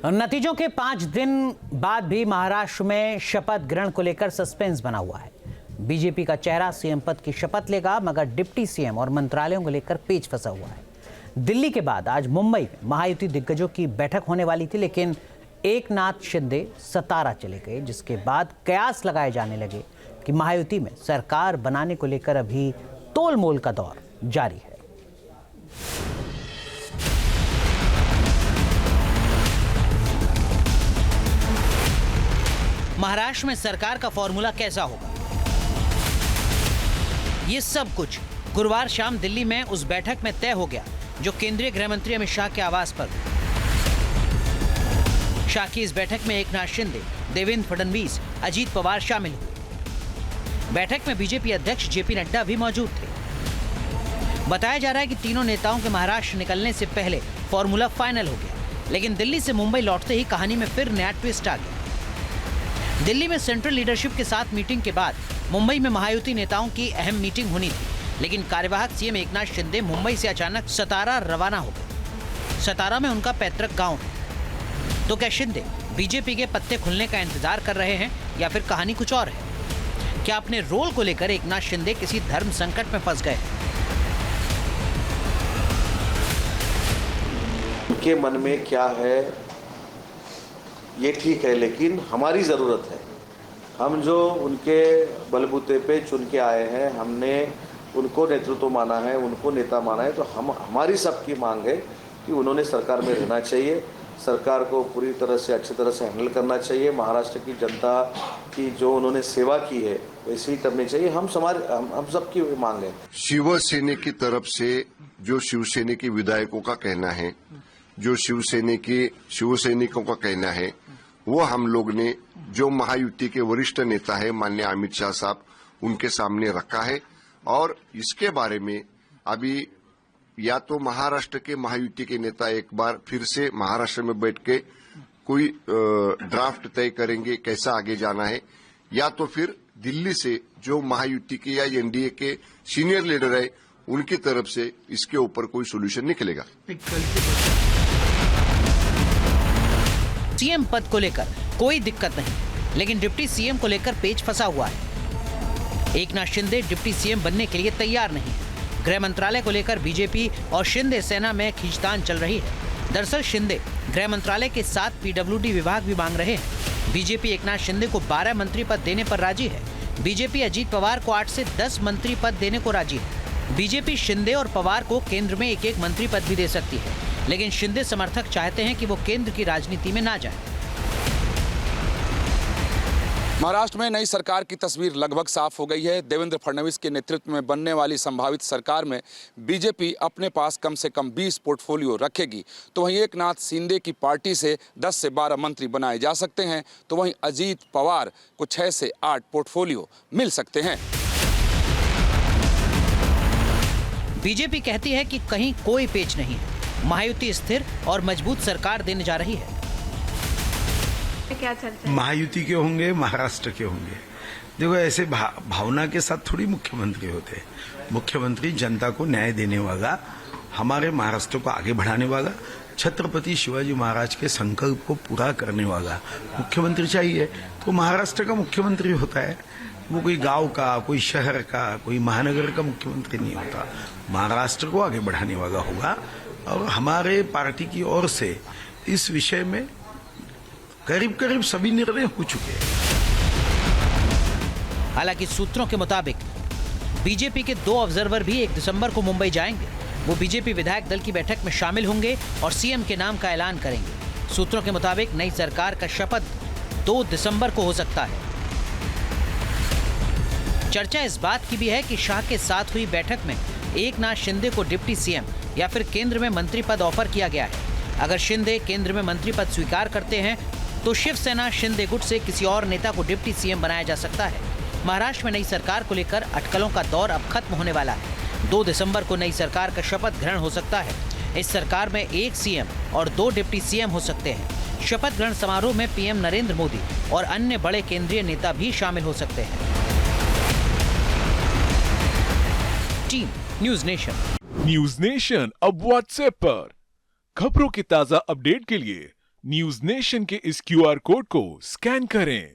नतीजों के 5 दिन बाद भी महाराष्ट्र में शपथ ग्रहण को लेकर सस्पेंस बना हुआ है। बीजेपी का चेहरा सीएम पद की शपथ लेगा, मगर डिप्टी सीएम और मंत्रालयों को लेकर पेच फंसा हुआ है। दिल्ली के बाद आज मुंबई में महायुति दिग्गजों की बैठक होने वाली थी, लेकिन एकनाथ शिंदे सतारा चले गए, जिसके बाद कयास लगाए जाने लगे कि महायुति में सरकार बनाने को लेकर अभी तोलमोल का दौर जारी है। महाराष्ट्र में सरकार का फॉर्मूला कैसा होगा, ये सब कुछ गुरुवार शाम दिल्ली में उस बैठक में तय हो गया जो केंद्रीय गृह मंत्री अमित शाह के आवास पर। शाह की इस बैठक में एकनाथ शिंदे, देवेंद्र फडणवीस, अजीत पवार शामिल हुए। बैठक में बीजेपी अध्यक्ष जेपी नड्डा भी मौजूद थे। बताया जा रहा है कि तीनों नेताओं के महाराष्ट्र निकलने से पहले फॉर्मूला फाइनल हो गया, लेकिन दिल्ली से मुंबई लौटते ही कहानी में फिर नया ट्विस्ट आ गया। दिल्ली में सेंट्रल लीडरशिप के साथ मीटिंग के बाद मुंबई में महायुति नेताओं की अहम मीटिंग होनी थी, लेकिन कार्यवाहक सीएम एकनाथ शिंदे मुंबई से अचानक सतारा रवाना हो गए। सतारा में उनका पैतृक गांव है। तो क्या शिंदे बीजेपी के पत्ते खुलने का इंतजार कर रहे हैं या फिर कहानी कुछ और है? क्या अपने रोल को लेकर एकनाथ शिंदे किसी धर्म संकट में फंस गए? उनके मन में क्या है ये ठीक है, लेकिन हमारी ज़रूरत है। हम जो उनके बलबूते पे चुन के आए हैं, हमने उनको नेतृत्व माना है, उनको नेता माना है, तो हमारी सबकी मांग है कि उन्होंने सरकार में रहना चाहिए, सरकार को पूरी तरह से अच्छी तरह से हैंडल करना चाहिए। महाराष्ट्र की जनता की जो उन्होंने सेवा की है वैसे ही करनी चाहिए। हम सबकी मांग है। शिवसेना की तरफ से जो शिवसेना के विधायकों का कहना है, जो शिवसैनिकों का कहना है, वो हम लोग ने जो महायुति के वरिष्ठ नेता है माननीय अमित शाह साहब, उनके सामने रखा है। और इसके बारे में अभी या तो महाराष्ट्र के महायुति के नेता एक बार फिर से महाराष्ट्र में बैठ के कोई ड्राफ्ट तय करेंगे कैसा आगे जाना है, या तो फिर दिल्ली से जो महायुति के या एनडीए के सीनियर लीडर है उनकी तरफ से इसके ऊपर कोई सोल्यूशन निकलेगा। सीएम पद को लेकर कोई दिक्कत नहीं, लेकिन डिप्टी सीएम को लेकर पेच फंसा हुआ है। एकनाथ शिंदे डिप्टी सीएम बनने के लिए तैयार नहीं है। गृह मंत्रालय को लेकर बीजेपी और शिंदे सेना में खींचतान चल रही है। दरअसल शिंदे गृह मंत्रालय के साथ पीडब्ल्यूडी विभाग भी मांग रहे हैं। बीजेपी एकनाथ शिंदे को 12 मंत्री पद देने पर राजी है। बीजेपी अजीत पवार को 8 से 10 मंत्री पद देने को राजी है। बीजेपी शिंदे और पवार को केंद्र में एक मंत्री पद भी दे सकती है, लेकिन शिंदे समर्थक चाहते हैं कि वो केंद्र की राजनीति में ना जाए। महाराष्ट्र में नई सरकार की तस्वीर लगभग साफ हो गई है। देवेंद्र फडणवीस के नेतृत्व में बनने वाली संभावित सरकार में बीजेपी अपने पास कम से कम 20 पोर्टफोलियो रखेगी, तो वहीं एकनाथ शिंदे की पार्टी से 10 से 12 मंत्री बनाए जा सकते हैं, तो वहीं अजीत पवार को 6 से 8 पोर्टफोलियो मिल सकते हैं। बीजेपी कहती है कि कहीं कोई पेच नहीं है, महायुति स्थिर और मजबूत सरकार देने जा रही है। क्या चलता है? महायुति के होंगे, महाराष्ट्र के होंगे। देखो, ऐसे भावना के साथ थोड़ी मुख्यमंत्री होते हैं। मुख्यमंत्री जनता को न्याय देने वाला, हमारे महाराष्ट्र को आगे बढ़ाने वाला, छत्रपति शिवाजी महाराज के संकल्प को पूरा करने वाला मुख्यमंत्री चाहिए। तो महाराष्ट्र का मुख्यमंत्री होता है, वो कोई गांव का, कोई शहर का, कोई महानगर का मुख्यमंत्री नहीं होता। महाराष्ट्र को आगे बढ़ाने वाला होगा। और हमारे पार्टी की ओर से इस विषय में करीब करीब सभी निर्णय हो चुके हैं। हालांकि सूत्रों के मुताबिक बीजेपी के 2 ऑब्जर्वर भी 1 दिसंबर को मुंबई जाएंगे। वो बीजेपी विधायक दल की बैठक में शामिल होंगे और सीएम के नाम का ऐलान करेंगे। सूत्रों के मुताबिक नई सरकार का शपथ 2 दिसंबर को हो सकता है। चर्चा इस बात की भी है कि शाह के साथ हुई बैठक में एकनाथ शिंदे को डिप्टी सीएम या फिर केंद्र में मंत्री पद ऑफर किया गया है। अगर शिंदे केंद्र में मंत्री पद स्वीकार करते हैं तो शिवसेना शिंदे गुट से किसी और नेता को डिप्टी सीएम बनाया जा सकता है। महाराष्ट्र में नई सरकार को लेकर अटकलों का दौर अब खत्म होने वाला है। 2 दिसंबर को नई सरकार का शपथ ग्रहण हो सकता है। इस सरकार में 1 सीएम और 2 डिप्टी सीएम हो सकते हैं। शपथ ग्रहण समारोह में पीएम नरेंद्र मोदी और अन्य बड़े केंद्रीय नेता भी शामिल हो सकते हैं। टीम न्यूज नेशन अब व्हाट्सएप पर खबरों की ताजा अपडेट के लिए न्यूज नेशन के इस क्यूआर कोड को स्कैन करें